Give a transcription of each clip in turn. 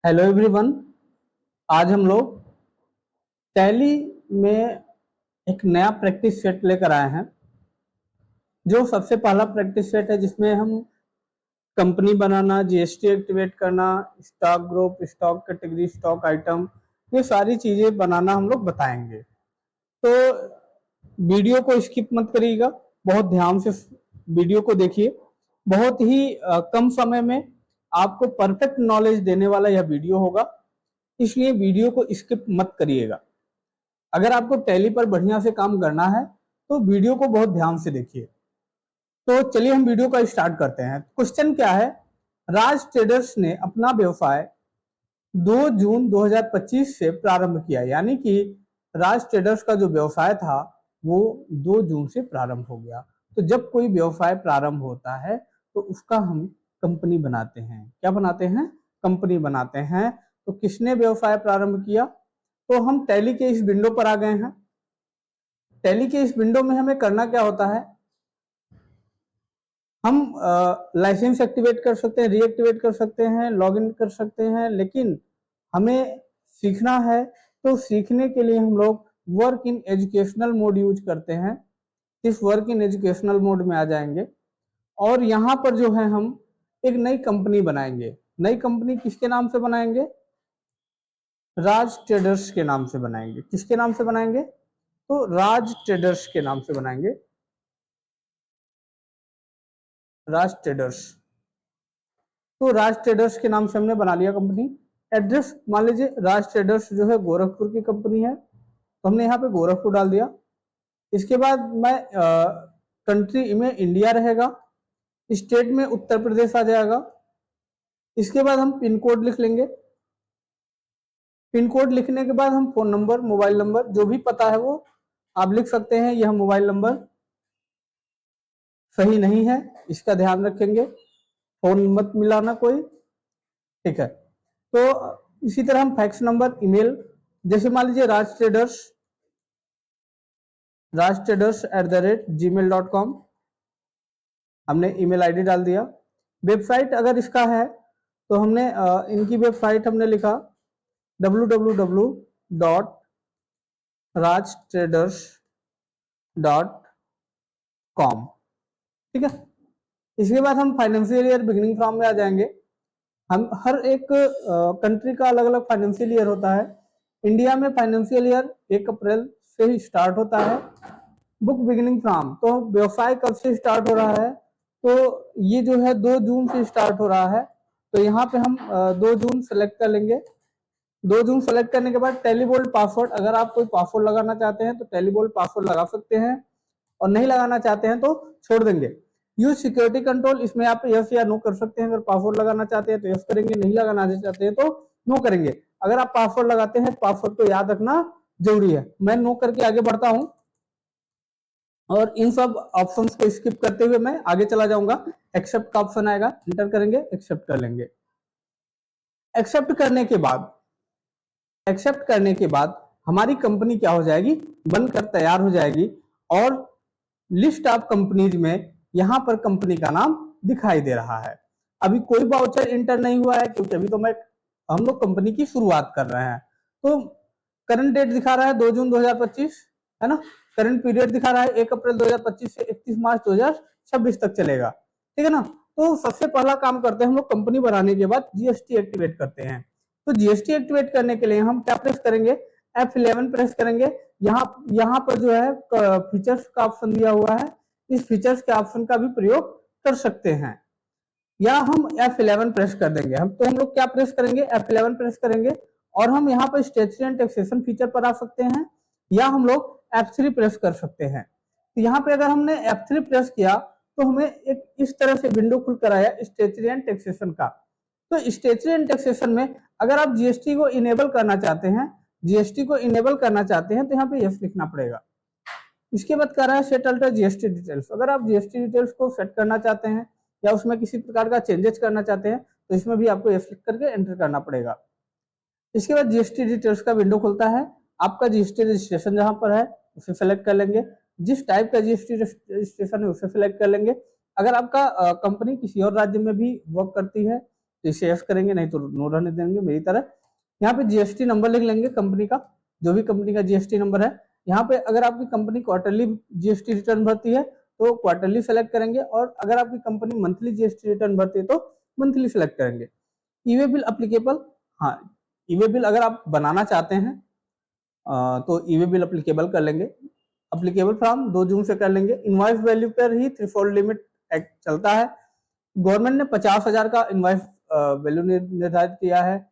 Hello everyone. आज हम लोग टैली में एक नया प्रैक्टिस सेट लेकर आए हैं। जो सबसे पहला प्रैक्टिस सेट है जिसमें हम कंपनी बनाना, जीएसटी एक्टिवेट करना, stock group, stock category, stock item, ये सारी चीजें बनाना हम लोग बताएंगे। तो वीडियो को स्किप मत करिएगा, बहुत ध्यान से वीडियो को देखिए। बहुत ही कम समय में आपको परफेक्ट नॉलेज देने वाला यह वीडियो होगा, इसलिए वीडियो को स्किप मत करिएगा। अगर आपको टैली पर बढ़िया से काम करना है तो वीडियो को बहुत ध्यान से देखिए। तो चलिए हम वीडियो का स्टार्ट करते हैं। क्वेश्चन क्या है, राज ट्रेडर्स ने अपना व्यवसाय 2 जून 2025 से प्रारंभ किया, यानी कि राज ट्रेडर्स का जो व्यवसाय था वो 2 जून से प्रारंभ हो गया। तो जब कोई व्यवसाय प्रारंभ होता है तो उसका हम कंपनी बनाते हैं। क्या बनाते हैं? कंपनी बनाते हैं। तो किसने व्यवसाय प्रारंभ किया? तो हम टैली के इस विंडो पर आ गए हैं। टैली के इस विंडो में हमें करना क्या होता है, हम लाइसेंस एक्टिवेट कर सकते हैं, रीएक्टिवेट कर सकते हैं, लॉगिन कर सकते हैं, लेकिन हमें सीखना है तो सीखने के लिए हम लोग work in educational mode use करते हैं। इस वर्क इन एजुकेशनल मोड में आ जाएंगे और यहाँ पर जो है हम एक नई कंपनी बनाएंगे। नई कंपनी किसके नाम से बनाएंगे? राज ट्रेडर्स के नाम से बनाएंगे। किसके नाम से बनाएंगे? तो राज ट्रेडर्स के नाम से बनाएंगे। राज ट्रेडर्स। तो राज ट्रेडर्स के नाम से हमने बना लिया कंपनी। एड्रेस मान लीजिए राज ट्रेडर्स जो है गोरखपुर की कंपनी है, तो हमने यहाँ पे गोरखपुर डाल दिया। इसके बाद मैं कंट्री में इंडिया रहेगा, स्टेट में उत्तर प्रदेश आ जाएगा। इसके बाद हम पिन कोड लिख लेंगे। पिन कोड लिखने के बाद हम फोन नंबर, मोबाइल नंबर जो भी पता है वो आप लिख सकते हैं। यह मोबाइल नंबर सही नहीं है, इसका ध्यान रखेंगे, फोन मत मिलाना कोई, ठीक है। तो इसी तरह हम फैक्स नंबर, ईमेल, जैसे मान लीजिए rajtraders@gmail.com हमने ईमेल आईडी डाल दिया। वेबसाइट अगर इसका है तो हमने इनकी वेबसाइट हमने लिखा www.rajtraders.com, ठीक है। इसके बाद हम फाइनेंशियल ईयर बिगिनिंग फ्रॉम में आ जाएंगे। हम हर एक कंट्री का अलग अलग फाइनेंशियल ईयर होता है। इंडिया में फाइनेंशियल ईयर 1 अप्रैल से ही स्टार्ट होता है। बुक बिगिनिंग फ्रॉम, तो व्यवसाय कब से स्टार्ट हो रहा है? तो ये जो है 2 जून से स्टार्ट हो रहा है। तो यहाँ पे हम 2 जून सेलेक्ट कर लेंगे। 2 जून सेलेक्ट करने के बाद टेलीबोल्ट पासवर्ड, अगर आप कोई पासवर्ड लगाना चाहते हैं तो टेलीबोल्ट पासवर्ड लगा सकते हैं, और नहीं लगाना चाहते हैं तो छोड़ देंगे। यूज सिक्योरिटी कंट्रोल, इसमें आप यस या नो कर सकते हैं। अगर पासवर्ड लगाना चाहते हैं तो यस करेंगे, नहीं लगाना चाहते हैं तो नो करेंगे। अगर आप पासवर्ड लगाते हैं पासवर्ड को याद रखना जरूरी है। मैं नो करके आगे बढ़ता हूं और इन सब ऑप्शंस को स्किप करते हुए मैं आगे चला जाऊंगा। एक्सेप्ट का ऑप्शन आएगा, एंटर करेंगे, एक्सेप्ट कर लेंगे। एक्सेप्ट करने के बाद हमारी कंपनी क्या हो जाएगी? बनकर तैयार हो जाएगी और लिस्ट ऑफ कंपनीज में यहां पर कंपनी का नाम दिखाई दे रहा है। अभी कोई वाउचर इंटर नहीं हुआ है क्योंकि अभी तो हम लोग कंपनी की शुरुआत कर रहे हैं। तो करंट डेट दिखा रहा है 2 जून 2025, है ना। करंट पीरियड दिखा रहा है 1 अप्रैल 2025 से 31 मार्च 2026 तक चलेगा, ठीक है ना। तो सबसे पहला काम करते हैं हम लोग, कंपनी बनाने के बाद जीएसटी एक्टिवेट करते हैं। तो जीएसटी एक्टिवेट करने के लिए हम क्या प्रेस करेंगे? F11 प्रेस करेंगे। यहाँ पर जो है फीचर्स का ऑप्शन दिया हुआ है, इस फीचर्स के ऑप्शन का भी प्रयोग कर सकते हैं, या हम F11 प्रेस कर देंगे। हम लोग क्या प्रेस करेंगे? F11 प्रेस करेंगे और हम यहाँ पर स्टैट्यूटरी एंड टैक्सेशन फीचर पर आ सकते हैं, या हम लोग F3 प्रेस कर सकते हैं। तो यहाँ पे अगर हमने F3 प्रेस किया तो हमें एक इस तरह से विंडो खुल कर आया स्टैट्यूटरी एंड टैक्सेशन का। तो स्टैट्यूटरी एंड टैक्सेशन में अगर आप जीएसटी को इनेबल करना चाहते हैं, तो यहाँ पे यस लिखना पड़ेगा। इसके बाद कह रहा है सेट अल्टर जीएसटी डिटेल्स। अगर आप जीएसटी डिटेल्स को सेट करना चाहते हैं या उसमें किसी प्रकार का चेंजेस करना चाहते हैं तो इसमें भी आपको यस लिख करके एंटर करना पड़ेगा। इसके बाद जीएसटी डिटेल्स का विंडो खुलता है। आपका जीएसटी रजिस्ट्रेशन जहां पर है उसे सेलेक्ट कर लेंगे, जिस टाइप का जीएसटी रजिस्ट्रेशन है उसे सेलेक्ट कर लेंगे। अगर आपका कंपनी किसी और राज्य में भी वर्क करती है तो इसे यस करेंगे, नहीं तो नो रहने देंगे मेरी तरह। यहाँ पे जीएसटी नंबर लिख लेंगे कंपनी का, जो भी कंपनी का जीएसटी नंबर है। यहाँ पे अगर आपकी कंपनी क्वार्टरली जीएसटी रिटर्न भरती है तो क्वार्टरली सेलेक्ट करेंगे, और अगर आपकी कंपनी मंथली जीएसटी रिटर्न भरती है तो मंथली सेलेक्ट करेंगे। ईवे बिल अप्लीकेबल, हाँ ईवे बिल अगर आप बनाना चाहते हैं तो ईवे बिल अप्लीकेबल कर लेंगे। अप्लीकेबल फ्रॉम 2 जून से कर लेंगे। इनवॉइस वैल्यू पर ही थ्रीफोल्ड लिमिट एक्ट चलता है। गवर्नमेंट ने 50,000 का इनवॉइस वैल्यू निर्धारित किया है।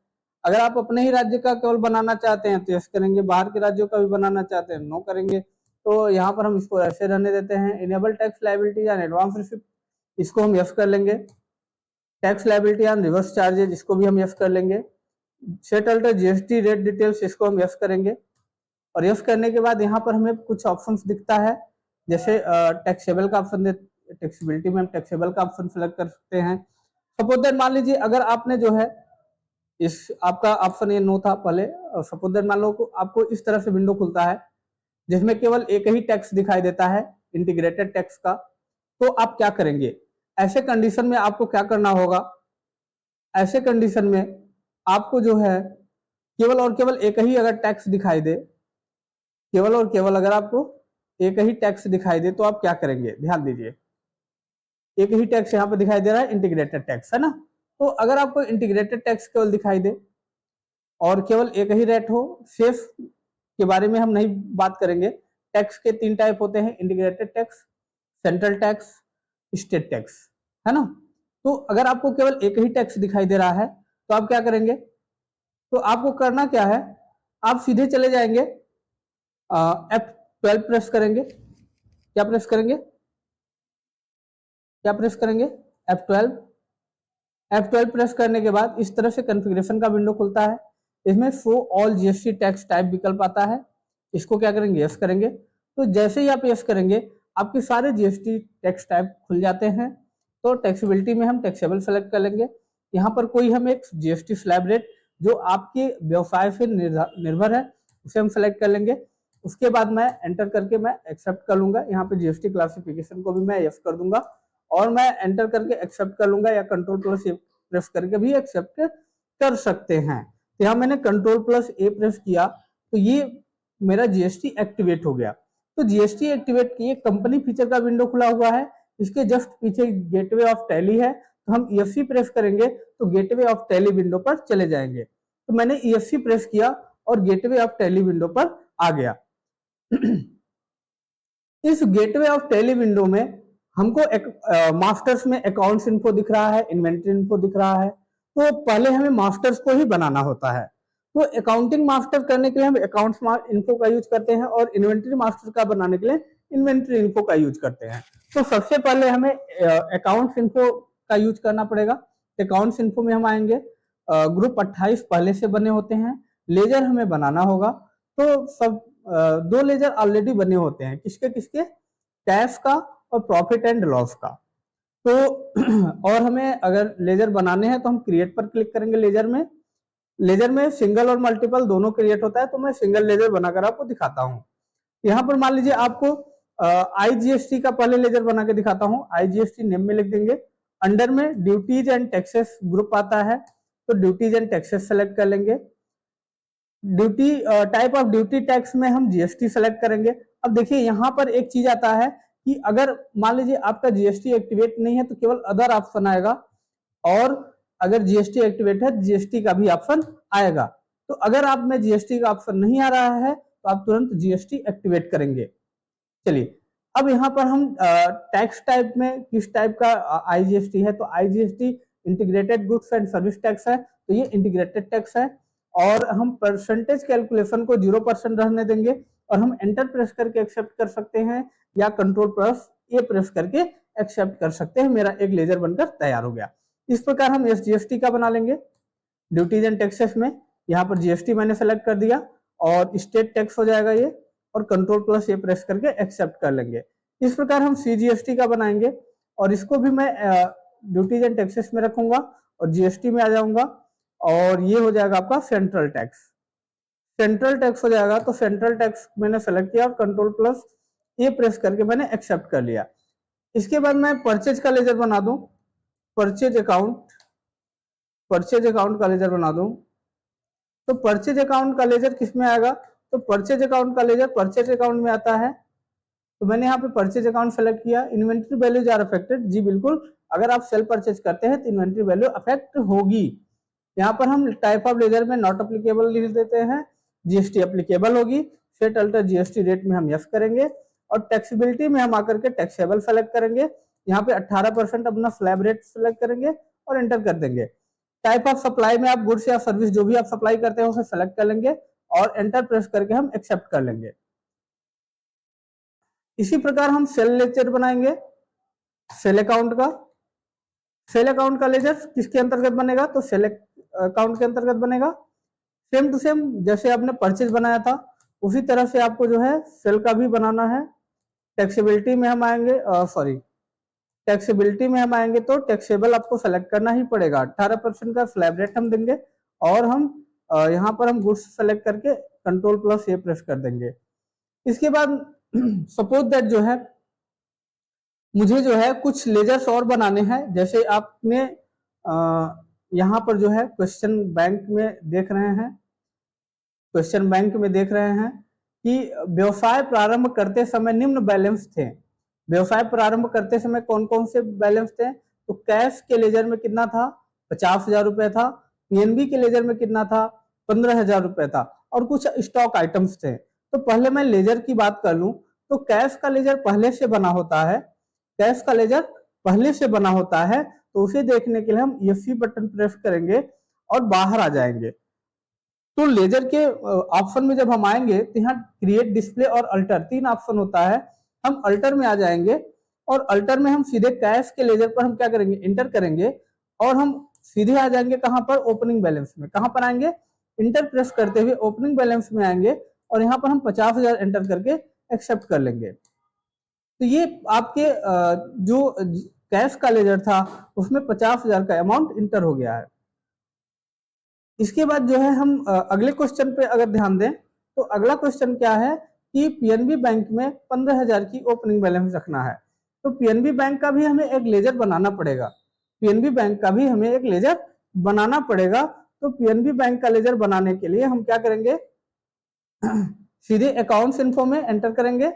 अगर आप अपने ही राज्य का केवल बनाना चाहते हैं तो यस करेंगे, बाहर के राज्यों का भी बनाना चाहते हैं नो करेंगे। तो यहाँ पर हम इसको ऐसे रहने देते हैं। Enable tax liability and advance receipt, इसको हम यस कर लेंगे। Tax liability and reverse charges, इसको भी हम यस कर लेंगे। Set alter GST rate details, इसको हम यस करेंगे। और यस करने के बाद यहाँ पर हमें कुछ ऑप्शंस दिखता है, जैसे टैक्सेबल का ऑप्शन, टैक्सेबिलिटी में हम टैक्सेबल का ऑप्शन सेलेक्ट कर सकते हैं। सपोज दैट मान लीजिए अगर आपने जो है इस आपका ऑप्शन ये नो था पहले, सपोज दैट मान लो आपको इस तरह से विंडो खुलता है जिसमें केवल एक ही टैक्स दिखाई देता है, इंटीग्रेटेड टैक्स का, तो आप क्या करेंगे? ऐसे कंडीशन में आपको क्या करना होगा? ऐसे कंडीशन में आपको जो है केवल और केवल एक ही अगर टैक्स दिखाई दे, केवल और केवल अगर आपको एक ही टैक्स दिखाई दे तो आप क्या करेंगे? ध्यान दीजिए, एक ही टैक्स यहाँ पे दिखाई दे रहा है, इंटीग्रेटेड टैक्स है ना। तो अगर आपको इंटीग्रेटेड टैक्स केवल दिखाई दे और केवल एक ही रेट हो, सेफ के बारे में हम नहीं बात करेंगे। टैक्स के 3 टाइप होते हैं, integrated tax, central tax, state tax, है ना। तो अगर आपको केवल एक ही टैक्स दिखाई दे रहा है तो आप क्या करेंगे? तो आपको करना क्या है, आप सीधे चले जाएंगे, F12 प्रेस करेंगे। क्या प्रेस करेंगे? क्या प्रेस करेंगे? F12। F12 प्रेस करने के बाद इस तरह से कॉन्फ़िगरेशन का विंडो खुलता है। इसमें show all GST tax type विकल्प आता है, इसको क्या करेंगे? यस करेंगे। तो जैसे ही आप यस करेंगे आपके सारे जीएसटी टैक्स टाइप खुल जाते हैं। तो टैक्सेबिलिटी में हम टैक्सेबल सेलेक्ट कर लेंगे। यहाँ पर कोई हम एक जीएसटी स्लैब रेट जो आपके व्यवसाय से निर्भर है उसे हम सेलेक्ट कर लेंगे। उसके बाद मैं एंटर करके मैं एक्सेप्ट कर लूंगा। यहाँ पे जीएसटी क्लासिफिकेशन को भी मैं यस कर दूंगा और मैं एंटर करके एक्सेप्ट कर लूंगा, या कंट्रोल प्लस ए प्रेस करके भी एक्सेप्ट कर सकते हैं। तो यहाँ मैंने कंट्रोल प्लस ए प्रेस किया तो ये मेरा जीएसटी एक्टिवेट हो गया। तो जीएसटी एक्टिवेट किए, कंपनी फीचर का विंडो खुला हुआ है, इसके जस्ट पीछे गेटवे ऑफ टैली है, तो हम EFC प्रेस करेंगे तो गेटवे ऑफ टैली विंडो पर चले जाएंगे। तो मैंने EFC प्रेस किया और गेटवे ऑफ टैली विंडो पर आ गया। इस गेटवे ऑफ टैली विंडो में हमको एक मास्टर्स में अकाउंट्स इन्फो दिख रहा है, इन्वेंट्री इन्फो दिख रहा है। तो पहले हमें मास्टर्स को ही बनाना होता है। तो अकाउंटिंग मास्टर करने के लिए हम अकाउंट्स इन्फो का यूज करते हैं और इन्वेंट्री मास्टर का बनाने के लिए इन्वेंट्री इन्फो का यूज करते हैं। तो सबसे पहले हमें अकाउंट्स इन्फो का यूज करना पड़ेगा। अकाउंट्स इन्फो में हम आएंगे, ग्रुप 28 पहले से बने होते हैं, लेजर हमें बनाना होगा। तो सब 2 लेजर ऑलरेडी बने होते हैं, किसके किसके? कैश का और प्रॉफिट एंड लॉस का। तो और हमें अगर लेजर बनाने हैं तो हम क्रिएट पर क्लिक करेंगे। लेजर में सिंगल और मल्टीपल दोनों क्रिएट होता है, तो मैं सिंगल लेजर बनाकर आपको दिखाता हूँ। यहाँ पर मान लीजिए आपको IGST का पहले लेजर बना के दिखाता हूँ। IGST नेम में लिख देंगे, अंडर में ड्यूटीज एंड टैक्सेस ग्रुप आता है, तो ड्यूटीज एंड टैक्सेस सेलेक्ट कर लेंगे। Duty type of duty tax में हम जीएसटी सेलेक्ट करेंगे। अब देखिए यहाँ पर एक चीज आता है कि अगर मान लीजिए आपका जीएसटी एक्टिवेट नहीं है तो केवल अदर ऑप्शन आएगा, और अगर जीएसटी एक्टिवेट है जीएसटी का भी ऑप्शन आएगा। तो अगर आप में जीएसटी का ऑप्शन नहीं आ रहा है तो आप तुरंत जीएसटी एक्टिवेट करेंगे। चलिए अब यहाँ पर हम टैक्स टाइप में किस टाइप का आईजीएसटी है, तो IGST integrated goods and service tax है, तो ये इंटीग्रेटेड टैक्स है। और हम परसेंटेज कैलकुलेशन को 0% रहने देंगे और हम एंटर प्रेस करके एक्सेप्ट कर सकते हैं या कंट्रोल प्लस ए प्रेस करके एक्सेप्ट कर सकते हैं। मेरा एक लेजर बनकर तैयार हो गया। इस प्रकार हम एसजीएसटी का बना लेंगे। ड्यूटीज एंड टैक्सेस में यहाँ पर जीएसटी मैंने सेलेक्ट कर दिया और स्टेट टैक्स हो जाएगा ये, और कंट्रोल प्लस ए प्रेस करके एक्सेप्ट कर लेंगे। इस प्रकार हम सीजीएसटी का बनाएंगे और इसको भी मैं ड्यूटीज एंड टैक्सेस में रखूंगा और जीएसटी में आ जाऊंगा, और ये हो जाएगा आपका सेंट्रल टैक्स। सेंट्रल टैक्स हो जाएगा तो सेंट्रल टैक्स मैंने सेलेक्ट किया और कंट्रोल प्लस ए प्रेस करके मैंने एक्सेप्ट कर लिया। इसके बाद मैं परचेज का लेजर बना दूं, परचेज अकाउंट, परचेज अकाउंट का लेजर बना दूं, तो परचेज अकाउंट का लेजर किस में आएगा? तो परचेज अकाउंट का लेजर परचेज अकाउंट में आता है। तो मैंने यहाँ पे परचेज अकाउंट सेलेक्ट किया। इन्वेंट्री वैल्यूज आर अफेक्टेड, जी बिल्कुल, अगर आप सेल परचेज करते हैं तो इन्वेंट्री वैल्यू अफेक्ट होगी। यहाँ पर हम टाइप ऑफ लेजर में नॉट अप्लीकेबल लिख देते हैं, जीएसटी अप्लीकेबल होगी, सेट अल्टर जीएसटी रेट में हम यस करेंगे, और टैक्सेबिलिटी में हम आकर के टैक्सेबल सेलेक्ट करेंगे। यहाँ पे 18% अपना स्लैब रेट सेलेक्ट करेंगे और एंटर कर देंगे। टाइप ऑफ सप्लाई में आप गुड्स या सर्विस जो भी आप सप्लाई करते हैं उसे सेलेक्ट कर लेंगे और एंटर प्रेस करके हम एक्सेप्ट कर लेंगे। इसी प्रकार हम सेल लेजर बनाएंगे। सेल अकाउंट का लेजर किसके अंतर्गत बनेगा? तो सेल अकाउंट के अंतर्गत बनेगा। सेम टू सेम जैसे आपने परचेज बनाया था उसी तरह से आपको जो है सेल का भी बनाना है। टैक्सेबिलिटी में हम आएंगे, टैक्सेबिलिटी में हम आएंगे तो टैक्सेबल आपको सेलेक्ट करना ही पड़ेगा। 18% का स्लैब रेट हम देंगे और हम यहाँ पर हम गुड्स सेलेक्ट करके Ctrl+A प्रेस कर देंगे। इसके बाद सपोज दैट जो है मुझे जो है कुछ लेजर्स और बनाने हैं। जैसे आपने यहाँ पर जो है क्वेश्चन बैंक में देख रहे हैं कि व्यवसाय प्रारंभ करते समय निम्न बैलेंस थे। व्यवसाय प्रारंभ करते समय कौन कौन से बैलेंस थे? तो कैश के लेजर में कितना था? 50,000 रुपए था। पीएनबी के लेजर में कितना था? 15,000 रुपए था। और कुछ स्टॉक आइटम्स थे। तो पहले मैं लेजर की बात कर लूं तो कैश का लेजर पहले से बना होता है। कैश का लेजर पहले से बना होता है तो उसे देखने के लिए हम ESC बटन प्रेस करेंगे और बाहर आ जाएंगे। तो लेजर के ऑप्शन में जब हम आएंगे तो यहाँ क्रिएट, डिस्प्ले और अल्टर 3 ऑप्शन होता है। हम अल्टर में आ जाएंगे और अल्टर में हम सीधे कैश के लेजर पर हम क्या करेंगे? एंटर करेंगे और हम सीधे आ जाएंगे कहां पर? ओपनिंग बैलेंस में। कहां पर आएंगे? इंटर प्रेस करते हुए ओपनिंग बैलेंस में आएंगे और यहाँ पर हम 50,000 एंटर करके एक्सेप्ट कर लेंगे। तो ये आपके जो कैश का लेजर था उसमें 50,000 का अमाउंट इंटर हो गया है। इसके बाद जो है हम अगले क्वेश्चन पे अगर ध्यान दें तो अगला क्वेश्चन क्या है कि पीएनबी बैंक में 15,000 की ओपनिंग बैलेंस रखना है। तो पीएनबी बैंक का भी हमें एक लेजर बनाना पड़ेगा। पीएनबी बैंक का भी हमें एक लेजर बनाना पड़ेगा। तो पीएनबी बैंक का लेजर बनाने के लिए हम क्या करेंगे? सीधे अकाउंट्स इन्फो में एंटर करेंगे,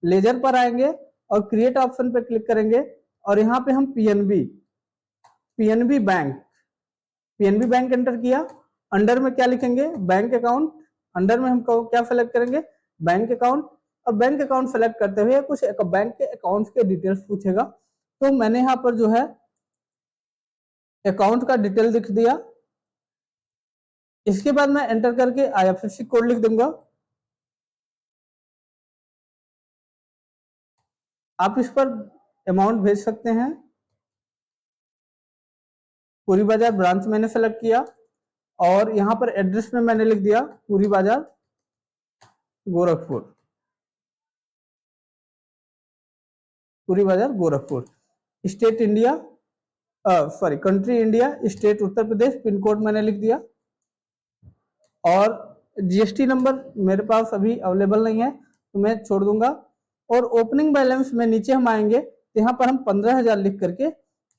लेजर पर आएंगे और क्रिएट ऑप्शन पे क्लिक करेंगे और यहाँ पे हम पीएनबी बैंक एंटर किया। अंडर में क्या लिखेंगे? Bank account. अंडर में हम क्या सेलेक्ट करेंगे? Bank account. और बैंक अकाउंट सेलेक्ट करते हुए कुछ बैंक के अकाउंट्स के डिटेल्स पूछेगा। तो मैंने यहाँ पर जो है अकाउंट का डिटेल लिख दिया। इसके बाद मैं एंटर करके IFSC कोड लिख दूंगा। आप इस पर अमाउंट भेज सकते हैं। पूरी बाजार ब्रांच मैंने सेलेक्ट किया और यहाँ पर एड्रेस में मैंने लिख दिया पूरी बाजार गोरखपुर। पूरी बाजार Gorakhpur. State India, country India, state Uttar Pradesh, pin code मैंने लिख दिया और जीएसटी नंबर मेरे पास अभी अवेलेबल नहीं है तो मैं छोड़ दूंगा। और ओपनिंग बैलेंस में नीचे हम आएंगे तो यहाँ पर हम 15,000 लिख करके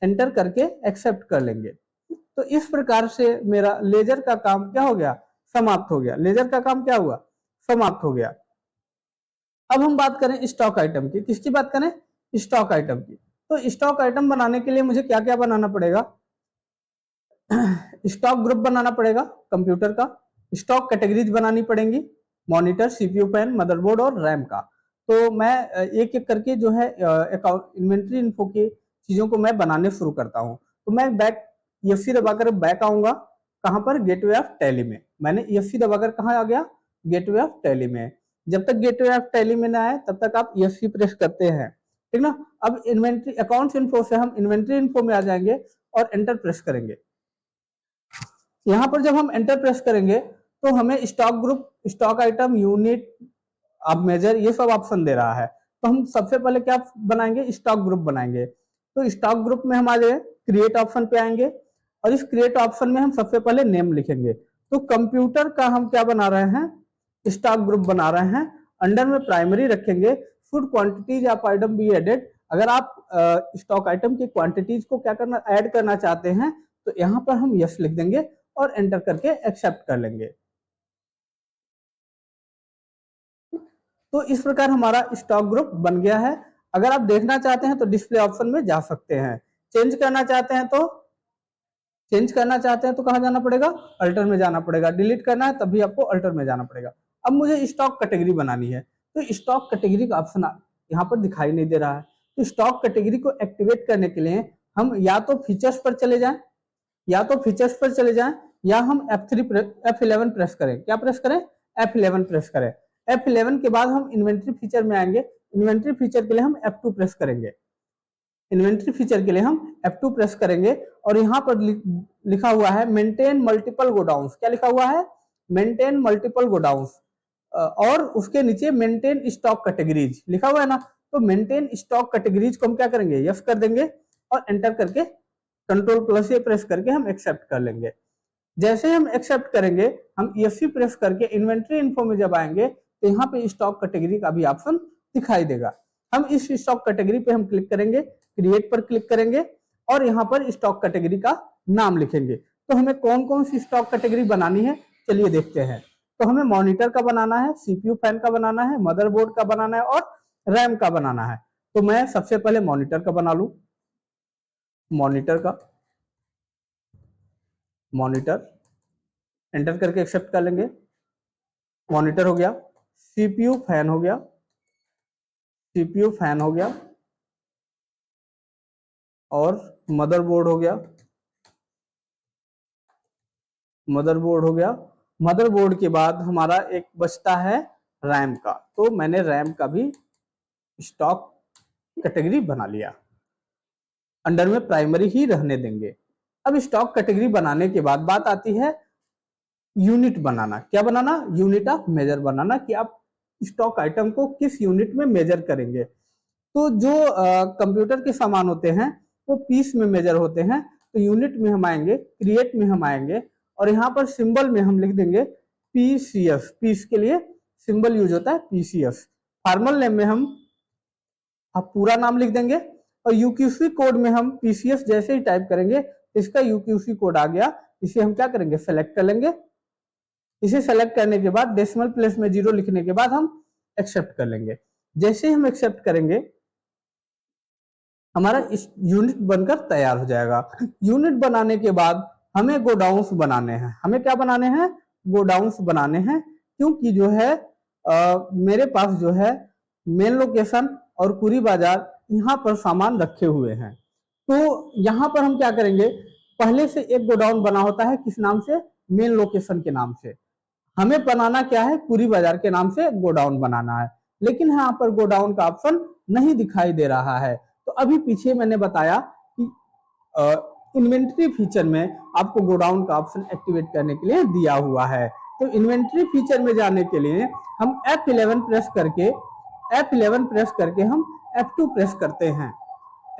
एंटर करके एक्सेप्ट कर लेंगे। तो इस प्रकार से मेरा लेजर का काम क्या हो गया? समाप्त हो गया। लेजर का काम क्या हुआ? समाप्त हो गया। अब हम बात करें स्टॉक आइटम की। किसकी बात करें? स्टॉक आइटम की। तो स्टॉक आइटम बनाने के लिए मुझे क्या क्या बनाना पड़ेगा? स्टॉक ग्रुप बनाना पड़ेगा कंप्यूटर का। स्टॉक कैटेगरीज बनानी पड़ेंगी, मॉनिटर, सीपीयू, पेन, मदरबोर्ड और रैम का। तो मैं एक एक करके जो है इन्वेंट्री इन्फो की चीजों को मैं बनाने शुरू करता हूँ। तो मैं बैक ESC दबाकर बैक आऊंगा। कहां पर? गेटवे ऑफ टैली में। मैंने ESC दबाकर कहां आ गया? गेटवे ऑफ टैली में। जब तक गेटवे ऑफ टैली में ना आए तब तक आप ESC प्रेस करते हैं, ठीक ना। अब इन्वेंट्री अकाउंट्स इन्फो से हम इन्वेंट्री इन्फो में आ जाएंगे और एंटर प्रेस करेंगे। यहाँ पर जब हम एंटर प्रेस करेंगे तो हमें stock group, stock item, unit, अब मेजर, ये सब ऑप्शन दे रहा है। तो हम सबसे पहले क्या बनाएंगे? स्टॉक ग्रुप बनाएंगे। तो स्टॉक ग्रुप में हम आ जाए क्रिएट ऑप्शन पे आएंगे और इस क्रिएट ऑप्शन में हम सबसे पहले नेम लिखेंगे। तो कंप्यूटर का हम क्या बना रहे हैं? स्टॉक ग्रुप बना रहे हैं। अंडर में प्राइमरी रखेंगे। Food quantities of item be added. अगर आप स्टॉक आइटम की क्वांटिटीज को क्या करना, ऐड करना चाहते हैं तो यहाँ पर हम यस लिख देंगे और एंटर करके एक्सेप्ट कर लेंगे। तो इस प्रकार हमारा स्टॉक ग्रुप बन गया है। अगर आप देखना चाहते हैं तो डिस्प्ले ऑप्शन में जा सकते हैं। चेंज करना चाहते हैं तो कहाँ जाना पड़ेगा, अल्टर में जाना पड़ेगा। डिलीट करना है तब भी आपको अल्टर में जाना पड़ेगा। अब मुझे स्टॉक कैटेगरी बनानी है, तो स्टॉक कैटेगरी का ऑप्शन यहाँ पर दिखाई नहीं दे रहा है। तो स्टॉक कैटेगरी को एक्टिवेट करने के लिए हम या तो फीचर्स पर चले जाएं, या हम F11 प्रेस करें। क्या प्रेस करें, F11 प्रेस करें। F11 के बाद हम इन्वेंट्री फीचर में आएंगे। इन्वेंट्री फीचर के लिए हम F2 प्रेस करेंगे। और यहाँ पर लिखा हुआ है मेंटेन मल्टीपल गोडाउन्स। क्या लिखा हुआ है, मेंटेन मल्टीपल गोडाउन्स, और उसके नीचे मेंटेन स्टॉक कैटेगरीज लिखा हुआ है ना। तो मेंटेन स्टॉक कैटेगरीज को हम क्या करेंगे, यस कर देंगे और एंटर करके Ctrl+A प्रेस करके हम एक्सेप्ट कर लेंगे। जैसे हम एक्सेप्ट करेंगे, हम ESC प्रेस करके इन्वेंट्री इन्फो में जब आएंगे तो यहाँ पे स्टॉक कैटेगरी का भी ऑप्शन दिखाई देगा। हम इस स्टॉक कैटेगरी पे हम क्लिक करेंगे, क्रिएट पर क्लिक करेंगे और यहाँ पर स्टॉक कैटेगरी का नाम लिखेंगे। तो हमें कौन कौन सी स्टॉक कैटेगरी बनानी है, चलिए देखते हैं। तो हमें मॉनिटर का बनाना है, CPU फैन का बनाना है, मदरबोर्ड का बनाना है और रैम का बनाना है। तो मैं सबसे पहले मॉनिटर का बना लूं। मॉनिटर एंटर करके एक्सेप्ट कर लेंगे। मॉनिटर हो गया, CPU फैन हो गया, और मदरबोर्ड हो गया। मदरबोर्ड के बाद हमारा एक बचता है रैम का। तो मैंने रैम का भी स्टॉक कैटेगरी बना लिया। अंडर में प्राइमरी ही रहने देंगे। अब स्टॉक कैटेगरी बनाने के बाद बात आती है यूनिट बनाना। क्या बनाना, यूनिट ऑफ मेजर बनाना, कि आप स्टॉक आइटम को किस यूनिट में मेजर करेंगे। तो जो कंप्यूटर के सामान होते हैं वो पीस में मेजर होते हैं। तो यूनिट में हम आएंगे, क्रिएट में हम आएंगे और यहाँ पर सिंबल में हम लिख देंगे PCS। पीस के लिए सिंबल यूज होता है PCS। फॉर्मल नेम में हम पूरा नाम लिख देंगे और UQC कोड में हम PCS जैसे ही टाइप करेंगे इसका UQC कोड आ गया। इसे हम क्या करेंगे, सेलेक्ट कर लेंगे। इसे सेलेक्ट करने के बाद डेसिमल प्लेस में 0 लिखने के बाद हम एक्सेप्ट कर लेंगे। जैसे हम एक्सेप्ट करेंगे हमारा इस यूनिट बनकर तैयार हो जाएगा। यूनिट बनाने के बाद हमें गोडाउन्स बनाने हैं। हमें क्या बनाने हैं, गोडाउन्स बनाने हैं। क्योंकि जो है मेरे पास जो है मेन लोकेशन और कुरी बाजार यहाँ पर सामान रखे हुए हैं। तो यहाँ पर हम क्या करेंगे, पहले से एक गोडाउन बना होता है, किस नाम से, मेन लोकेशन के नाम से। हमें बनाना क्या है, कुरी बाजार के नाम से गोडाउन बनाना है। लेकिन यहाँ पर गोडाउन का ऑप्शन नहीं दिखाई दे रहा है। तो अभी पीछे मैंने बताया कि इन्वेंट्री फीचर में आपको गोडाउन का ऑप्शन एक्टिवेट करने के लिए दिया हुआ है। तो इन्वेंट्री फीचर में जाने के लिए हम F11 प्रेस करके हम F2 प्रेस करते हैं।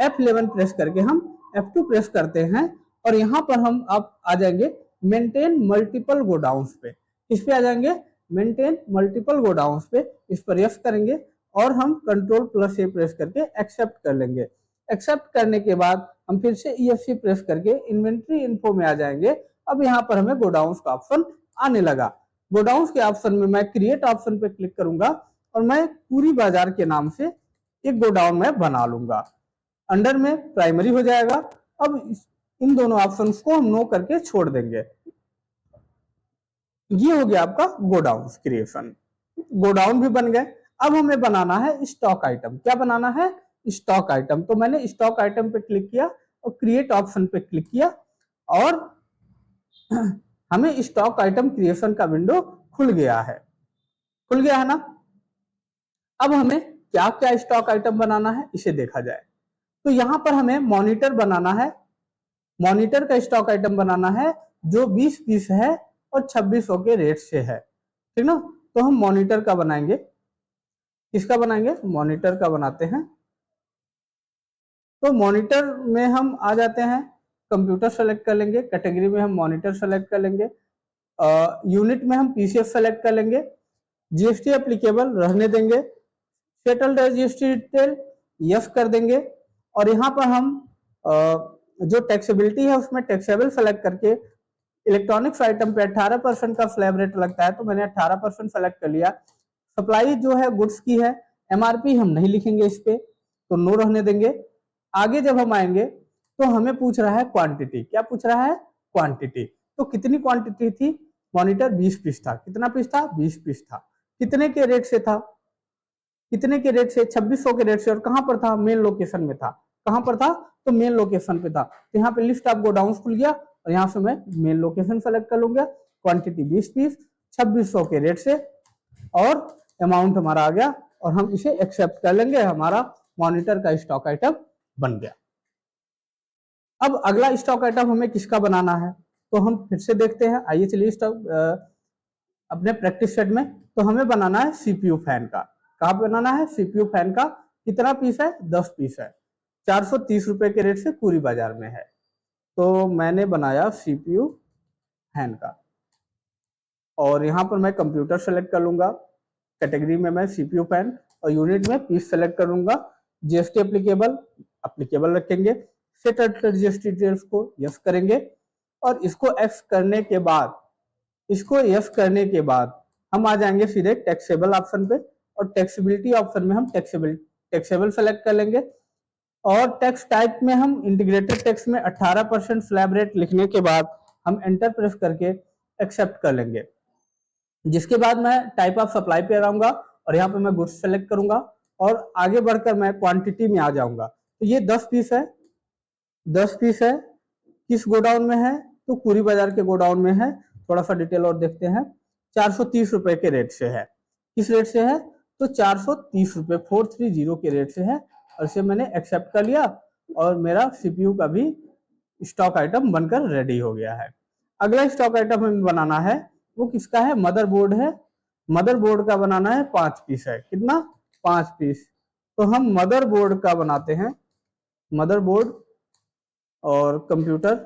F11 प्रेस करके हम F2 प्रेस करते हैं और यहाँ पर हम अब आ जाएंगे मेंटेन मल्टीपल गोडाउन्स पे। इस पे आ जाएंगे मेंटेन मल्टीपल गोडाउन्स पे, इस पर यस करेंगे और हम Ctrl+A प्रेस करके एक्सेप्ट कर लेंगे। एक्सेप्ट करने के बाद हम फिर से ESC प्रेस करके इन्वेंट्री इन्फो में आ जाएंगे। अब यहाँ पर हमें गोडाउन्स का ऑप्शन आने लगा। गोडाउन्स के ऑप्शन में मैं क्रिएट ऑप्शन पे क्लिक करूंगा और मैं पूरी बाजार के नाम से एक गोडाउन में बना लूंगा। अंडर में प्राइमरी हो जाएगा। अब इन दोनों ऑप्शंस को हम नो करके छोड़ देंगे। ये हो गया आपका गोडाउन क्रिएशन। गोडाउन भी बन गए। अब हमें बनाना है स्टॉक आइटम। क्या बनाना है, स्टॉक आइटम। तो मैंने स्टॉक आइटम पे क्लिक किया और क्रिएट ऑप्शन पे क्लिक किया और हमें स्टॉक आइटम क्रिएशन का विंडो खुल गया है ना। अब हमें क्या क्या स्टॉक आइटम बनाना है इसे देखा जाए। तो यहां पर हमें मॉनिटर बनाना है। मॉनिटर का स्टॉक आइटम बनाना है जो 20 पीस है और 2600 के रेट से है, ठीक ना। तो हम मॉनिटर का बनाएंगे। किसका बनाएंगे, मॉनिटर का बनाते हैं। तो मॉनिटर में हम आ जाते हैं, कंप्यूटर सेलेक्ट कर लेंगे, कैटेगरी में हम मॉनिटर सेलेक्ट कर लेंगे, यूनिट में हम PCS सेलेक्ट कर लेंगे, GST एप्लीकेबल रहने देंगे, सेटल्ड GST डिटेल यस कर देंगे और यहाँ पर हम जो टैक्सेबिलिटी है उसमें टैक्सेबल सेलेक्ट करके इलेक्ट्रॉनिक्स आइटम पे 18% का स्लैब रेट लगता है, तो मैंने 18% सेलेक्ट कर लिया। सप्लाई जो है गुड्स की है, एमआरपी हम नहीं लिखेंगे इस पे, तो नो रहने देंगे। आगे जब हम आएंगे तो हमें पूछ रहा है क्वांटिटी। क्या पूछ रहा है? क्वांटिटी। तो कितनी क्वांटिटी थी? मॉनिटर 20 पीस था। कितना पीस था? 20 पीस था। कितने के रेट से था? कितने के रेट से? 2600 के रेट से। और कहां पर था? मेन लोकेशन में था। कहां पर था? तो मेन लोकेशन पे था। तो यहाँ पे लिस्ट ऑफ गोडाउन खुल गया और यहाँ से मैं मेन लोकेशन सेलेक्ट कर लूंगा। क्वांटिटी 20 पीस, 2600 के रेट से, और अमाउंट हमारा आ गया और हम इसे एक्सेप्ट कर लेंगे। हमारा मॉनिटर का स्टॉक आइटम बन गया। अब अगला स्टॉक आइटम हमें किसका बनाना है, तो हम फिर से देखते हैं। आइए चलिए स्टॉक अपने प्रैक्टिस सेट में। तो हमें बनाना है सीपीयू फैन का। कहाँ बनाना है? सीपीयू फैन का। कितना पीस है? 10 पीस है। 430 रुपए के रेट से पूरी बाजार में है। तो मैंने बनाया सीपीयू फैन का, और यहाँ पर मैं कंप्यूटर सेलेक्ट कर लूंगा। कैटेगरी में मैं सीपीयू फैन, और यूनिट में पीस सेलेक्ट करूंगा। जीएसटी एप्लीकेबल एप्लीकेबल रखेंगे। सेट जीएसटी डिटेल्स को यस करेंगे, और इसको एक्स करने के बाद, इसको यस करने के बाद हम आ जाएंगे सीधे टैक्सेबल ऑप्शन पे, और टैक्सेबिलिटी ऑप्शन में हम टैक्सेबल सेलेक्ट कर लेंगे। और टैक्स टाइप में हम इंटीग्रेटेड टैक्स में 18% स्लैब रेट लिखने के बाद हम एंटर प्रेस करके एक्सेप्ट कर लेंगे। जिसके बाद मैं टाइप ऑफ सप्लाई पे आऊंगा और यहाँ पे मैं गुड्स सेलेक्ट करूंगा, और आगे बढ़कर मैं क्वांटिटी में आ जाऊंगा। तो ये 10 पीस है। 10 पीस है। किस गोडाउन में है? तो पूरी बाजार के गोडाउन में है। थोड़ा सा डिटेल और देखते हैं। 430 रुपए के रेट से है। किस रेट से है? तो 430 रुपए 430 के रेट से है, और इसे मैंने एक्सेप्ट कर लिया, और मेरा सीपीयू का भी स्टॉक आइटम बनकर रेडी हो गया है। अगला स्टॉक आइटम हमें बनाना है, वो किसका है? मदरबोर्ड है। मदरबोर्ड का बनाना है। 5 पीस है। कितना? 5 पीस। तो हम मदरबोर्ड का बनाते हैं। मदरबोर्ड और कंप्यूटर,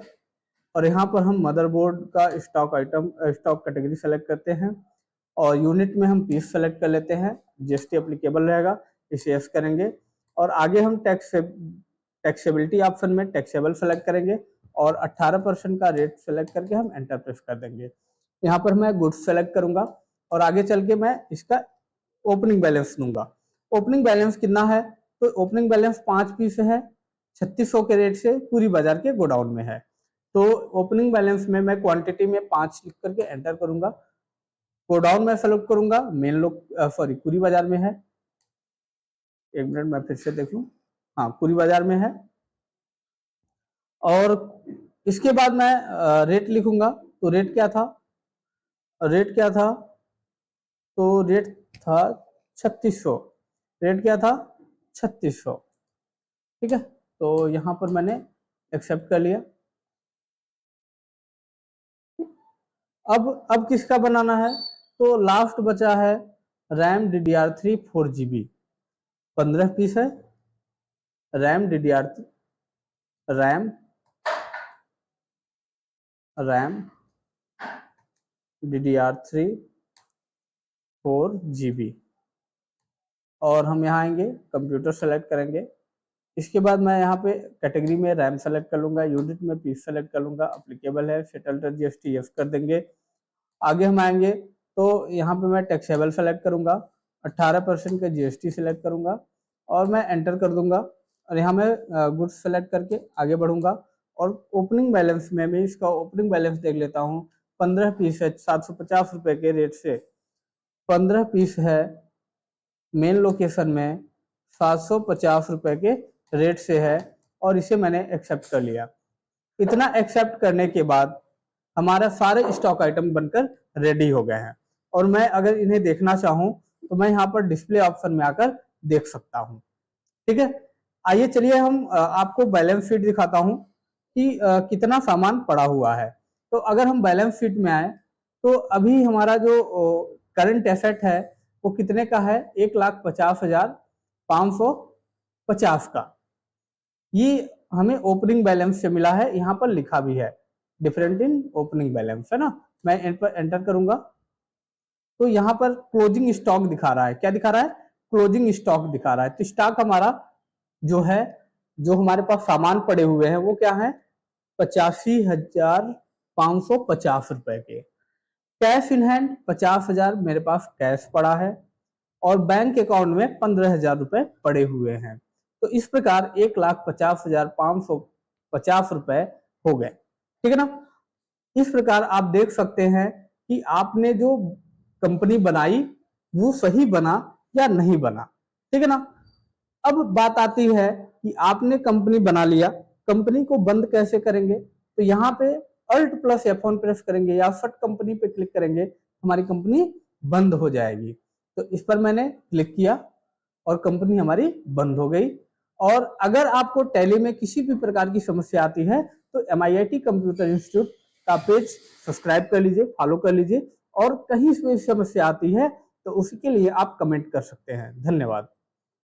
और यहाँ पर हम मदरबोर्ड का stock item stock category select करते हैं, और यूनिट में हम पीस सेलेक्ट कर लेते हैं। जीएसटी एप्लीकेबल रहेगा, इसे यस करेंगे। और आगे हम टैक्सेबिलिटी ऑप्शन में टैक्सेबल सेलेक्ट करेंगे, और 18% का रेट सेलेक्ट करके हम एंटर प्रेस कर देंगे। यहाँ पर मैं गुड्स सेलेक्ट करूंगा, और आगे चल के मैं इसका ओपनिंग बैलेंस दूंगा। ओपनिंग बैलेंस कितना है? तो ओपनिंग बैलेंस 5 पीस है। 3600 के रेट से पूरी बाजार के गोडाउन में है। तो ओपनिंग बैलेंस में मैं क्वांटिटी में 5 लिख करके एंटर करूंगा। गोडाउन में सेलेक्ट करूंगा। मेन लोग सॉरी पूरी बाजार में है। एक मिनट मैं फिर से देख लूं। हाँ, पूरी बाजार में है। और इसके बाद मैं रेट लिखूंगा। तो रेट क्या था? रेट क्या था? तो रेट था 3600। रेट क्या था? 3600। ठीक है, तो यहां पर मैंने एक्सेप्ट कर लिया। अब किसका बनाना है? तो लास्ट बचा है रैम DDR3 4GB। 15 पीस है। RAM DDR RAM RAM DDR3 4GB। और हम यहाँ आएंगे, कंप्यूटर सेलेक्ट करेंगे। इसके बाद मैं यहाँ पे कैटेगरी में रैम सेलेक्ट कर लूंगा, यूनिट में पीस सेलेक्ट कर लूंगा। अप्लीकेबल है, सेटल जीएसटी यस कर देंगे। आगे हम आएंगे तो यहाँ पे मैं टैक्सेबल सेलेक्ट करूंगा, 18% का जीएसटी सेलेक्ट करूंगा, और मैं एंटर कर दूंगा। और यहाँ मैं गुड्स सेलेक्ट करके आगे बढ़ूंगा। और ओपनिंग बैलेंस में मैं इसका ओपनिंग बैलेंस देख लेता हूँ। 15 पीस है। 750 रुपए के रेट से 15 पीस है। मेन लोकेशन में 750 रुपए के रेट से है, और इसे मैंने एक्सेप्ट कर लिया। इतना एक्सेप्ट करने के बाद हमारा सारे स्टॉक आइटम बनकर रेडी हो गए हैं। और मैं अगर इन्हें देखना चाहूं तो मैं यहाँ पर डिस्प्ले ऑप्शन में आकर देख सकता हूँ। ठीक है, आइए चलिए हम आपको बैलेंस शीट दिखाता हूँ कि कितना सामान पड़ा हुआ है। तो अगर हम बैलेंस शीट में आए तो अभी हमारा जो करंट एसेट है वो कितने का है? 1,50,550 का। ये हमें ओपनिंग बैलेंस से मिला है। यहाँ पर लिखा भी है डिफरेंट इन ओपनिंग बैलेंस, है ना। मैं एंटर करूंगा तो यहाँ पर क्लोजिंग स्टॉक दिखा रहा है। क्या दिखा रहा है? क्लोजिंग स्टॉक दिखा रहा है। तो स्टॉक हमारा जो है जो हमारे पास सामान पड़े हुए हैं वो क्या है, 85,550 रुपए के। कैश इन हैंड 50,000 मेरे पास कैश पड़ा है और बैंक अकाउंट में 15,000 रुपए पड़े हुए हैं। तो इस प्रकार 1,50,550 रुपए हो गए। ठीक है ना। इस प्रकार आप देख सकते हैं कि आपने जो कंपनी बनाई वो सही बना या नहीं बना। ठीक है ना। अब बात आती है कि आपने कंपनी बना लिया, कंपनी को बंद कैसे करेंगे। तो यहाँ पे Alt+F1 प्रेस करेंगे या फट कंपनी पे क्लिक करेंगे, हमारी कंपनी बंद हो जाएगी। तो इस पर मैंने क्लिक किया और कंपनी हमारी बंद हो गई। और अगर आपको टैली में किसी भी प्रकार की समस्या आती है तो MIIT कंप्यूटर इंस्टीट्यूट का पेज सब्सक्राइब कर लीजिए, फॉलो कर लीजिए, और कहीं से समस्या आती है तो उसके लिए आप कमेंट कर सकते हैं। धन्यवाद।